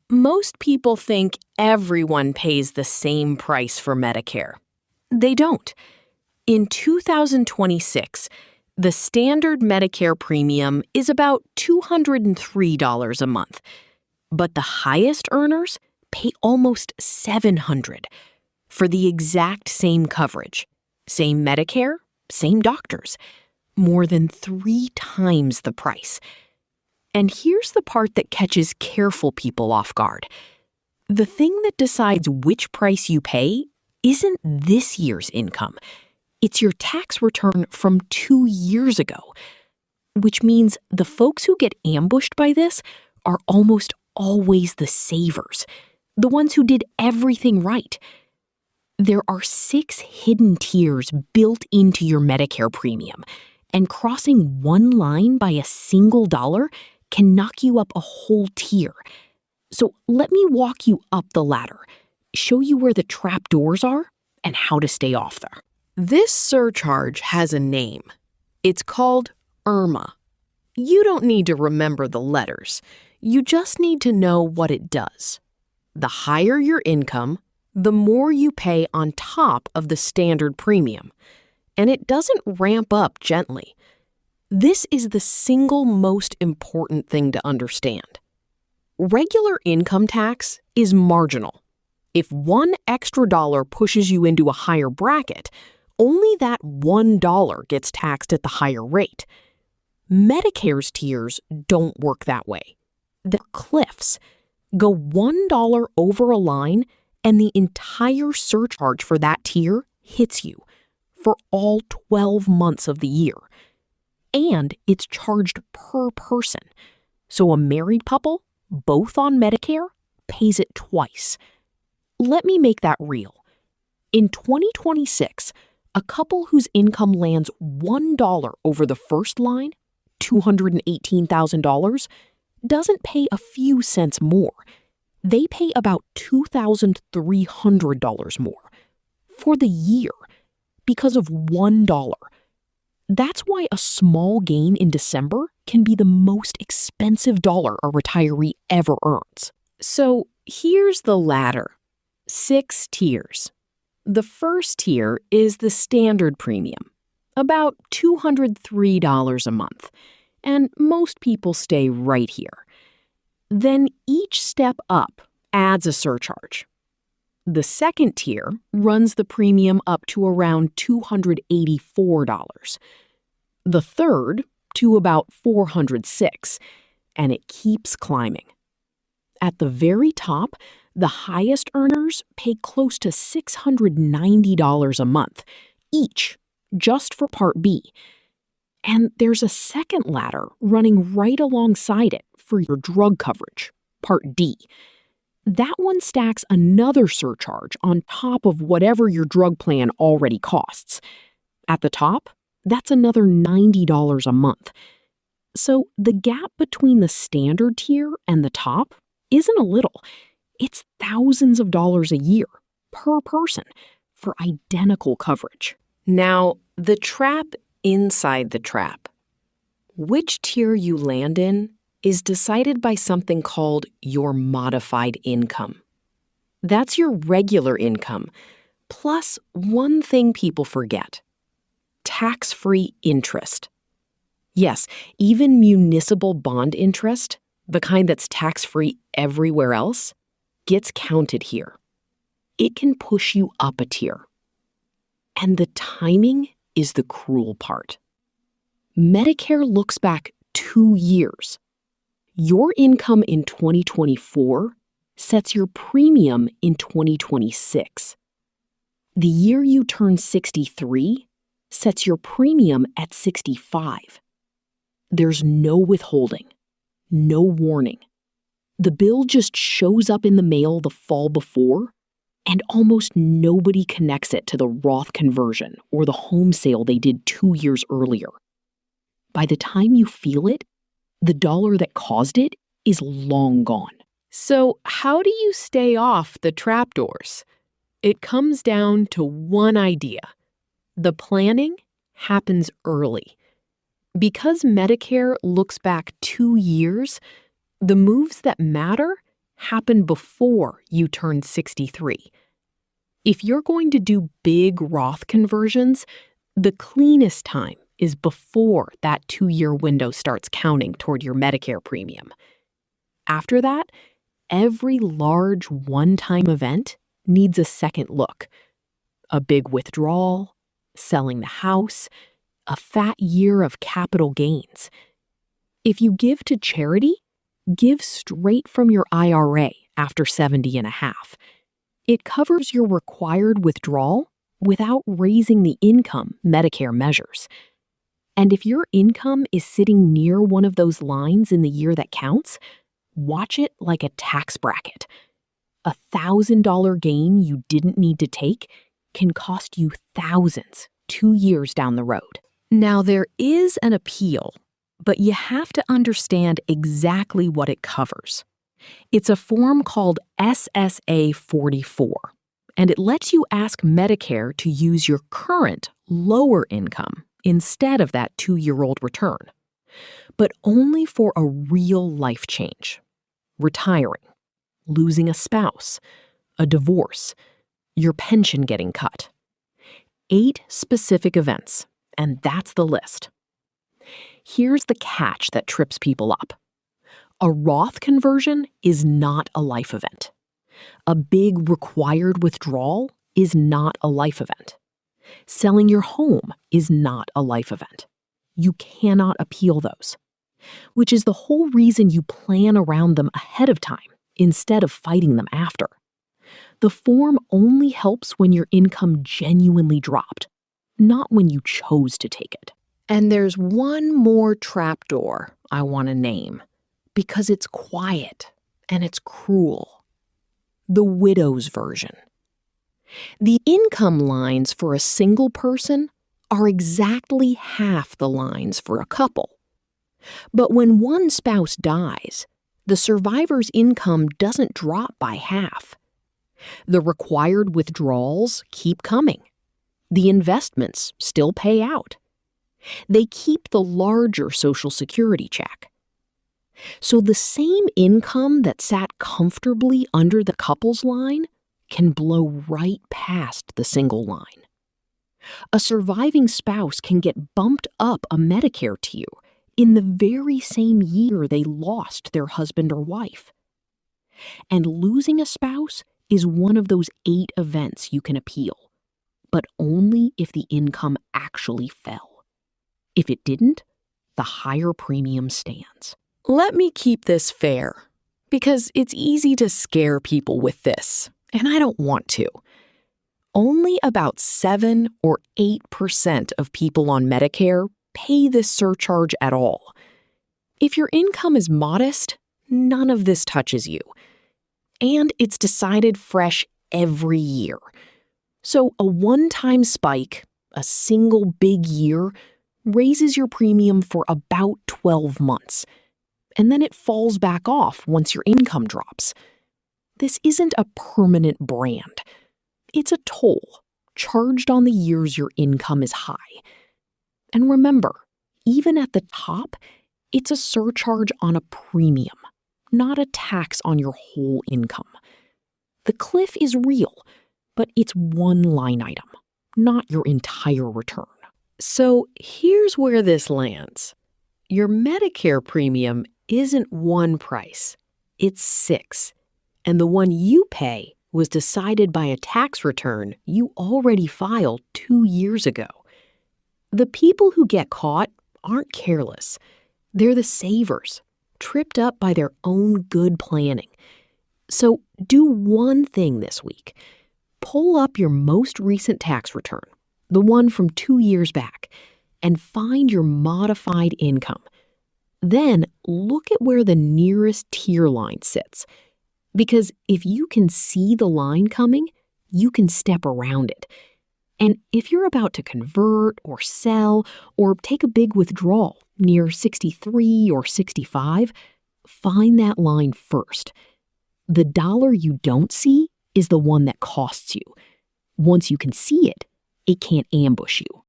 Most people think everyone pays the same price for Medicare. They don't. In 2026, the standard Medicare premium is about $203 a month, but the highest earners pay almost $700 for the exact same coverage. Same Medicare, same doctors, more than 3 times the price. And here's the part that catches careful people off guard. The thing that decides which price you pay isn't this year's income. It's your tax return from 2 years ago, which means the folks who get ambushed by this are almost always the savers, the ones who did everything right. There are 6 hidden tiers built into your Medicare premium, and crossing one line by a single dollar can knock you up a whole tier. So let me walk you up the ladder, show you where the trapdoors are, and how to stay off there. This surcharge has a name. It's called IRMAA. You don't need to remember the letters. You just need to know what it does. The higher your income, the more you pay on top of the standard premium. And it doesn't ramp up gently. This is the single most important thing to understand. Regular income tax is marginal. If one extra dollar pushes you into a higher bracket, only that $1 gets taxed at the higher rate. Medicare's tiers don't work that way. They're cliffs. Go $1 over a line, and the entire surcharge for that tier hits you for all 12 months of the year. And it's charged per person. So a married couple, both on Medicare, pays it twice. Let me make that real. In 2026, a couple whose income lands $1 over the first line, $218,000, doesn't pay a few cents more. They pay about $2,300 more for the year because of $1. That's why a small gain in December can be the most expensive dollar a retiree ever earns. So here's the ladder. 6 tiers. The first tier is the standard premium, about $203 a month, and most people stay right here. Then each step up adds a surcharge. The second tier runs the premium up to around $284. The third to about $406, and it keeps climbing. At the very top, the highest earners pay close to $690 a month, each, just for Part B. And there's a second ladder running right alongside it for your drug coverage, Part D. That one stacks another surcharge on top of whatever your drug plan already costs. At the top, that's another $90 a month. So the gap between the standard tier and the top isn't a little. It's thousands of dollars a year per person for identical coverage. Now, the trap inside the trap. Which tier you land in is decided by something called your modified income. That's your regular income, plus one thing people forget: tax-free interest. Yes, even municipal bond interest, the kind that's tax-free everywhere else, gets counted here. It can push you up a tier. And the timing is the cruel part. Medicare looks back 2 years. Your income in 2024 sets your premium in 2026. The year you turn 63 sets your premium at 65. There's no withholding, no warning. The bill just shows up in the mail the fall before, and almost nobody connects it to the Roth conversion or the home sale they did 2 years earlier. By the time you feel it, the dollar that caused it is long gone. So how do you stay off the trapdoors? It comes down to one idea. The planning happens early. Because Medicare looks back 2 years, the moves that matter happen before you turn 63. If you're going to do big Roth conversions, the cleanest time is before that 2-year window starts counting toward your Medicare premium. After that, every large one-time event needs a second look. A big withdrawal, selling the house, a fat year of capital gains. If you give to charity, give straight from your IRA after 70 and a half. It covers your required withdrawal without raising the income Medicare measures. And if your income is sitting near one of those lines in the year that counts, watch it like a tax bracket. A $1,000 gain you didn't need to take can cost you thousands 2 years down the road. Now, there is an appeal, but you have to understand exactly what it covers. It's a form called SSA 44, and it lets you ask Medicare to use your current lower income instead of that 2-year-old return, but only for a real life change. Retiring, losing a spouse, a divorce, your pension getting cut. 8 specific events, and that's the list. Here's the catch that trips people up. A Roth conversion is not a life event. A big required withdrawal is not a life event. Selling your home is not a life event. You cannot appeal those, which is the whole reason you plan around them ahead of time instead of fighting them after. The form only helps when your income genuinely dropped, not when you chose to take it. And there's one more trapdoor I want to name, because it's quiet and it's cruel. The widow's version. The income lines for a single person are exactly half the lines for a couple. But when one spouse dies, the survivor's income doesn't drop by half. The required withdrawals keep coming. The investments still pay out. They keep the larger Social Security check. So the same income that sat comfortably under the couple's line can blow right past the single line. A surviving spouse can get bumped up a Medicare to you in the very same year they lost their husband or wife. And losing a spouse is one of those 8 events you can appeal, but only if the income actually fell. If it didn't, the higher premium stands. Let me keep this fair, because it's easy to scare people with this, and I don't want to. Only about 7 or 8% of people on Medicare pay this surcharge at all. If your income is modest, none of this touches you. And it's decided fresh every year. So a one-time spike, a single big year, raises your premium for about 12 months. And then it falls back off once your income drops. This isn't a permanent brand. It's a toll charged on the years your income is high. And remember, even at the top, it's a surcharge on a premium, not a tax on your whole income. The cliff is real, but it's one line item, not your entire return. So here's where this lands. Your Medicare premium isn't one price, it's 6. And the one you pay was decided by a tax return you already filed 2 years ago. The people who get caught aren't careless. They're the savers, tripped up by their own good planning. So do one thing this week. Pull up your most recent tax return, the one from 2 years back, and find your modified income. Then look at where the nearest tier line sits. Because if you can see the line coming, you can step around it. And if you're about to convert or sell or take a big withdrawal near 63 or 65, find that line first. The dollar you don't see is the one that costs you. Once you can see it, it can't ambush you.